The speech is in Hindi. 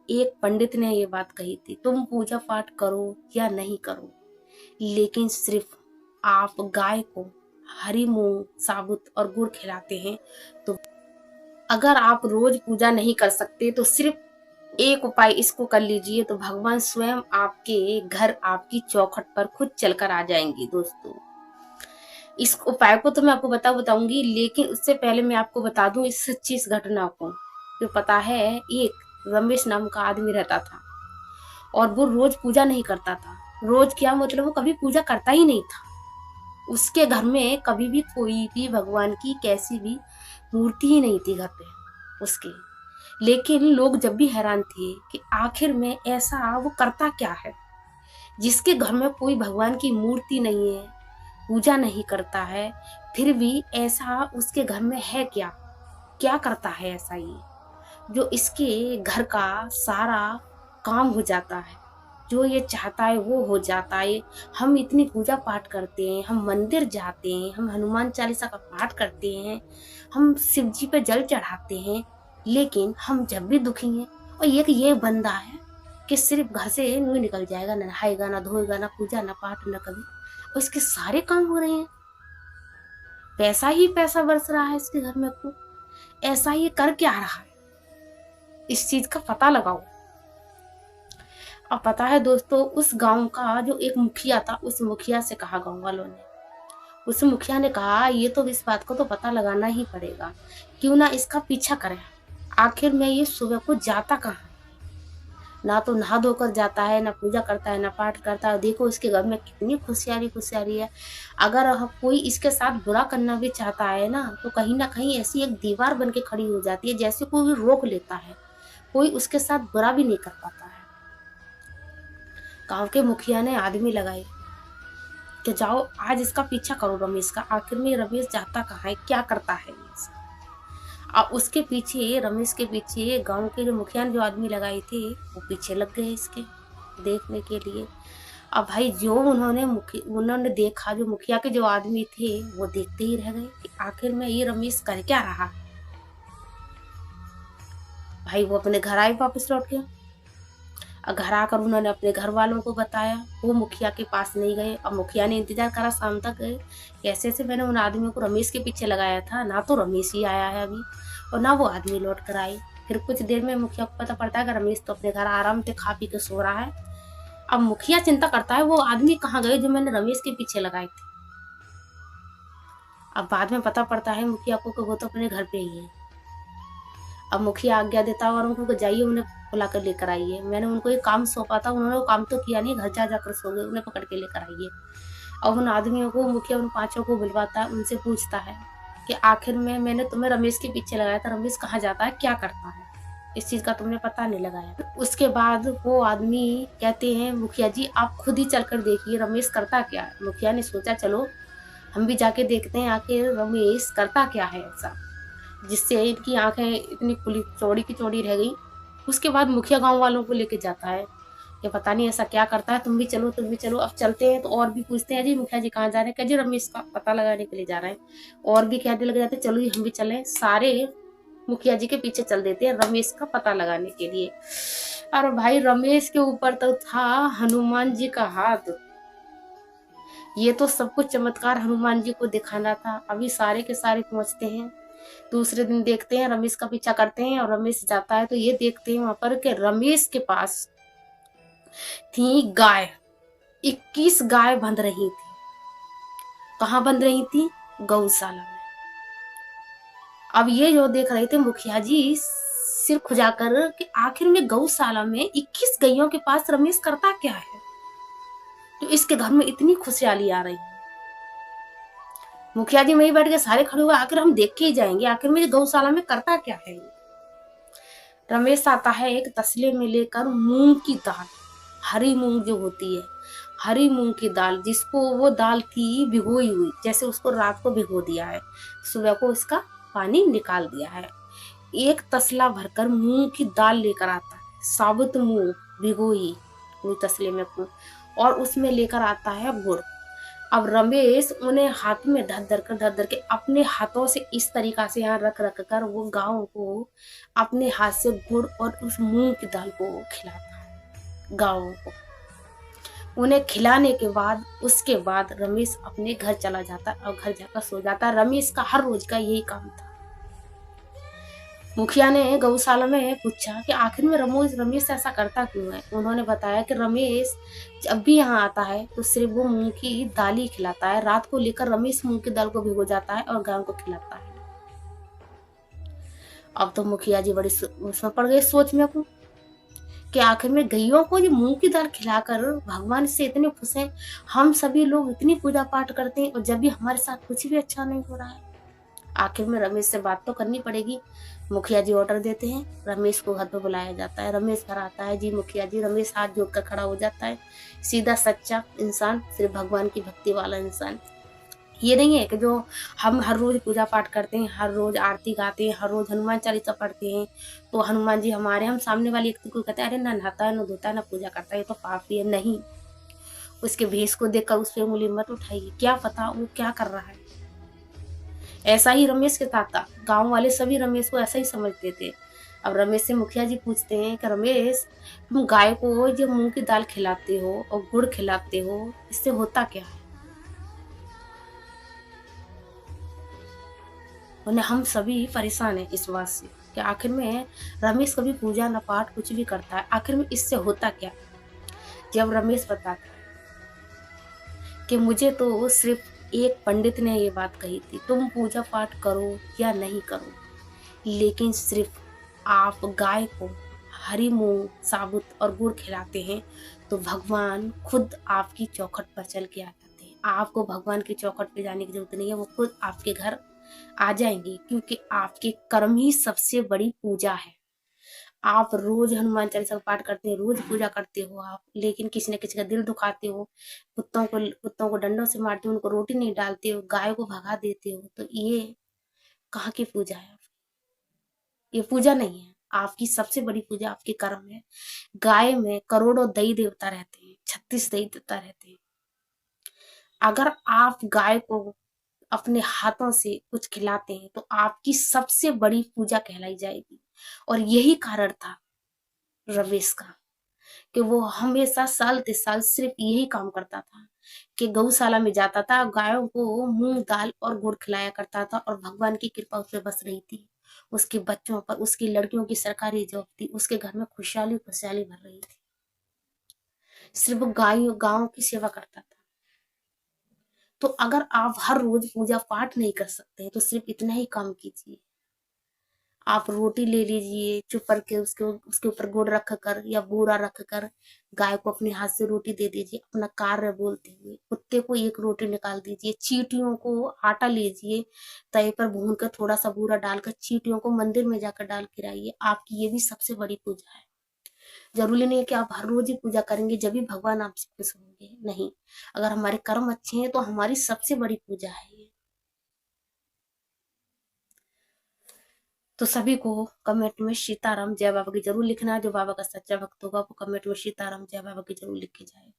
एक पंडित ने ये बात कही थी, तुम पूजा पाठ करो या नहीं करो, लेकिन सिर्फ आप गाय को हरी मूंग साबुत और गुड़ खिलाते हैं। तो अगर आप रोज पूजा नहीं कर सकते तो सिर्फ एक उपाय इसको कर लीजिए, तो भगवान स्वयं आपके घर आपकी चौखट पर खुद चलकर आ जाएंगे। दोस्तों, इस उपाय को तो मैं आपको बताऊंगी, लेकिन उससे पहले मैं आपको बता दूं इस सच्ची इस घटना को। जो पता है, एक रमेश नाम का आदमी रहता था और वो रोज पूजा नहीं करता था। रोज क्या मतलब, वो कभी पूजा करता ही नहीं था। उसके घर में कभी भी कोई भी भगवान की कैसी भी मूर्ति ही नहीं थी घर पे उसके। लेकिन लोग जब भी हैरान थे कि आखिर में ऐसा वो करता क्या है, जिसके घर में कोई भगवान की मूर्ति नहीं है, पूजा नहीं करता है, फिर भी ऐसा उसके घर में है क्या, क्या करता है ऐसा ये जो इसके घर का सारा काम हो जाता है, जो ये चाहता है वो हो जाता है। हम इतनी पूजा पाठ करते हैं, हम मंदिर जाते हैं, हम हनुमान चालीसा का पाठ करते हैं, हम शिव जी पे जल चढ़ाते हैं, लेकिन हम जब भी दुखी हैं। और ये बंदा है कि सिर्फ घर से नहीं निकल जाएगा, ना नहाएगा, ना धोएगा, ना पूजा, ना पाठ, ना कभी, और इसके सारे काम हो रहे हैं। पैसा ही पैसा बरस रहा है इसके घर में को। ऐसा ये कर क्या रहा है, इस चीज का पता लगाओ। अब पता है दोस्तों, उस गांव का जो एक मुखिया था, उस मुखिया से कहा गांव वालों ने, उस मुखिया ने कहा ये तो इस बात को तो पता लगाना ही पड़ेगा, क्यों ना इसका पीछा करें। आखिर में ये सुबह को जाता कहाँ, ना तो नहा धोकर जाता है, ना पूजा करता है, ना पाठ करता है। देखो इसके घर में कितनी खुशियारी है। अगर कोई इसके साथ बुरा करना भी चाहता है ना, तो कहीं ना कहीं ऐसी एक दीवार बन के खड़ी हो जाती है, जैसे कोई भी रोक लेता है, कोई उसके साथ बुरा भी नहीं कर पाता है। गांव के मुखिया ने आदमी लगाए कि जाओ आज इसका पीछा करो रमेश का, आखिर में रमेश जाता कहाँ है, क्या करता है ये। अब उसके पीछे, रमेश के पीछे गांव के जो मुखिया ने जो आदमी लगाए थे वो पीछे लग गए इसके देखने के लिए। अब भाई जो उन्होंने देखा, जो मुखिया के जो आदमी थे वो देखते ही रह गए कि आखिर में ये रमेश कर क्या रहा। भाई वो अपने घर आए, वापस लौट के घर आकर उन्होंने अपने घर वालों को बताया। वो मुखिया के पास नहीं गए। अब मुखिया ने इंतजार करा, शाम तक गए। कैसे से मैंने उन आदमियों को रमेश के पीछे लगाया था, ना तो रमेश ही आया है अभी, और ना वो आदमी लौट कर आए। फिर कुछ देर में मुखिया को पता पड़ता है कि रमेश तो अपने घर आराम से खा पी के सो रहा है। अब मुखिया चिंता करता है वो आदमी कहाँ गए जो मैंने रमेश के पीछे लगाए थे। अब बाद में पता पड़ता है मुखिया को कि वो तो अपने घर पे ही है। अब मुखिया आज्ञा देता है और उनको जाइए उन्हें बुला कर लेकर आइए। मैंने उनको एक काम सौंपा था, उन्होंने वो काम तो किया नहीं, घर जा जाकर सो गए, उन्हें पकड़ के लेकर आइए। और उन आदमियों को मुखिया उन पांचों को बुलवाता है, उनसे पूछता है कि आखिर में मैंने तुम्हें रमेश के पीछे लगाया था, रमेश कहाँ जाता है, क्या करता है, इस चीज का तुमने पता नहीं लगाया। उसके बाद वो आदमी कहते हैं मुखिया जी आप खुद ही चलकर देखिए रमेश करता क्या है। मुखिया ने सोचा चलो हम भी जाके देखते हैं आखिर रमेश करता क्या है ऐसा, जिससे इनकी आंखें इतनी खुली चौड़ी की चौड़ी रह गई। उसके बाद मुखिया गांव वालों को लेके जाता है कि पता नहीं ऐसा क्या करता है, तुम भी चलो तुम भी चलो। अब चलते हैं तो और भी पूछते हैं जी मुखिया जी कहाँ जा रहे हैं, क्या जी रमेश का पता लगाने के लिए जा रहे हैं। और भी कहने लग जाते चलो हम भी चले। सारे मुखिया जी के पीछे चल देते हैं रमेश का पता लगाने के लिए। और भाई रमेश के ऊपर तो था हनुमान जी का हाथ। ये तो सब कुछ चमत्कार हनुमान जी को दिखाना था। अभी सारे के सारे पहुंचते हैं। दूसरे दिन देखते हैं रमेश का पीछा करते हैं और रमेश जाता है तो ये देखते हैं वहां पर कि रमेश के पास थी गाय। 21 गाय बंध रही थी। कहाँ बंध रही थी? गौशाला में। अब ये जो देख रहे थे मुखिया जी सिर खुजाकर कि आखिर में गौशाला में 21 गैयों के पास रमेश करता क्या है तो इसके घर में इतनी खुशहाली आ रही है। मुखिया जी वहीं बैठ के सारे खड़े हुए, आखिर हम देख के ही जाएंगे आखिर में गौशाला में करता क्या है। रमेश आता है एक तसले में लेकर मूंग की दाल, हरी मूंग जो होती है, हरी मूंग की दाल, जिसको वो दाल थी भिगोई हुई, जैसे उसको रात को भिगो दिया है, सुबह को इसका पानी निकाल दिया है। एक तसला भरकर मूंग की दाल लेकर आता है, साबुत मूंग भिगोई हुई तसले में, और उसमें लेकर आता है गुड़। अब रमेश उन्हें हाथ में धर धर के अपने हाथों से इस तरीका से यहाँ रख रख कर वो गायों को अपने हाथ से गुड़ और उस मूंग की दाल को खिलाता है गायों को। उन्हें खिलाने के बाद उसके बाद रमेश अपने घर चला जाता और घर जाकर सो जाता। रमेश का हर रोज का यही काम था। मुखिया ने गौशाला में पूछा कि आखिर में रमेश ऐसा करता क्यों है। उन्होंने बताया कि रमेश जब भी यहाँ आता है तो सिर्फ वो मूंग की दाल ही खिलाता है। रात को लेकर रमेश मूंग की दाल को भिगो जाता है और गायों को खिलाता है। अब तो मुखिया जी बड़ी उसमें पड़ गए सोच में को कि आखिर में गैयों को ये मूंग की दाल खिलाकर भगवान से इतने खुश हैं। हम सभी लोग इतनी पूजा पाठ करते हैं और जब भी हमारे साथ कुछ भी अच्छा नहीं हो रहा है। आखिर में रमेश से बात तो करनी पड़ेगी। मुखिया जी ऑर्डर देते हैं, रमेश को घर पर बुलाया जाता है। रमेश घर आता है, जी मुखिया जी। रमेश हाथ जोड़कर खड़ा हो जाता है। सीधा सच्चा इंसान, सिर्फ भगवान की भक्ति वाला इंसान। ये नहीं है कि जो हम हर रोज पूजा पाठ करते हैं, हर रोज आरती गाते हैं, हर रोज हनुमान चालीसा पढ़ते हैं तो हनुमान जी हमारे, हम सामने वाले व्यक्ति को कहते हैं अरे ना नहाता है, ना धोता है, ना पूजा करता है, ये तो पापी है। नहीं, उसके भेष को देखकर उस पर उंगली मत उठाइए, क्या पता वो क्या कर रहा है। ऐसा ही रमेश के साथ था। गांव वाले सभी रमेश को ऐसा ही समझते थे। अब रमेश से मुखिया जी पूछते हैं कि रमेश, तुम गाय को जो मूंग की दाल खिलाते हो और गुड़ खिलाते हो, इससे होता क्या है। उन्हें हम सभी परेशान हैं इस बात से कि आखिर में रमेश कभी पूजा न पाठ कुछ भी करता है, आखिर में इससे होता क्या। जब रमेश बताता है कि मुझे तो सिर्फ एक पंडित ने ये बात कही थी, तुम पूजा पाठ करो या नहीं करो, लेकिन सिर्फ आप गाय को हरी मूंग साबुत और गुड़ खिलाते हैं तो भगवान खुद आपकी चौखट पर चल के आ जाते हैं। आपको भगवान की चौखट पे जाने की जरूरत नहीं है, वो खुद आपके घर आ जाएंगे, क्योंकि आपके कर्म ही सबसे बड़ी पूजा है। आप रोज हनुमान चालीसा का पाठ करते हैं, रोज पूजा करते हो आप, लेकिन किसी न किसी का दिल दुखाते हो, कुत्तों को डंडों से मारते हो, उनको रोटी नहीं डालते हो, गाय को भगा देते हो, तो ये कहाँ की पूजा है। ये पूजा नहीं है। आपकी सबसे बड़ी पूजा आपके कर्म है। गाय में करोड़ों दई देवता रहते हैं, 36 दई देवता रहते हैं। अगर आप गाय को अपने हाथों से कुछ खिलाते हैं तो आपकी सबसे बड़ी पूजा कहलाई जाएगी। और यही कारण था रवेश का कि वो हमेशा साल ते साल सिर्फ यही काम करता था कि गौशाला में जाता था, गायों को मूंग दाल और गुड़ खिलाया करता था और भगवान की कृपा उस पर बस रही थी। उसके बच्चों पर, उसकी लड़कियों की सरकारी जॉब थी, उसके घर में खुशहाली खुशहाली भर रही थी। सिर्फ गायों गांव की सेवा करता था। तो अगर आप हर रोज पूजा पाठ नहीं कर सकते तो सिर्फ इतना ही काम कीजिए। आप रोटी ले लीजिए, चुप करके उसके उसके ऊपर गुड़ रख कर या बूरा रख कर गाय को अपने हाथ से रोटी दे दीजिए, अपना कार्य बोलते हुए। कुत्ते को एक रोटी निकाल दीजिए। चींटियों को आटा लीजिए, तवे पर भून कर थोड़ा सा बूरा डालकर चींटियों को मंदिर में जाकर डाल खिलाइए। आपकी ये भी सबसे बड़ी पूजा है। जरूरी नहीं है कि आप हर रोज ही पूजा करेंगे जब भी भगवान आपसे खुश होंगे, नहीं। अगर हमारे कर्म अच्छे हैं तो हमारी सबसे बड़ी पूजा है ये। तो सभी को कमेंट में सीताराम जय बाबा की जरूर लिखना है। जो बाबा का सच्चा भक्त होगा वो कमेंट में सीताराम जय बाबा की जरूर लिख के जाएगा।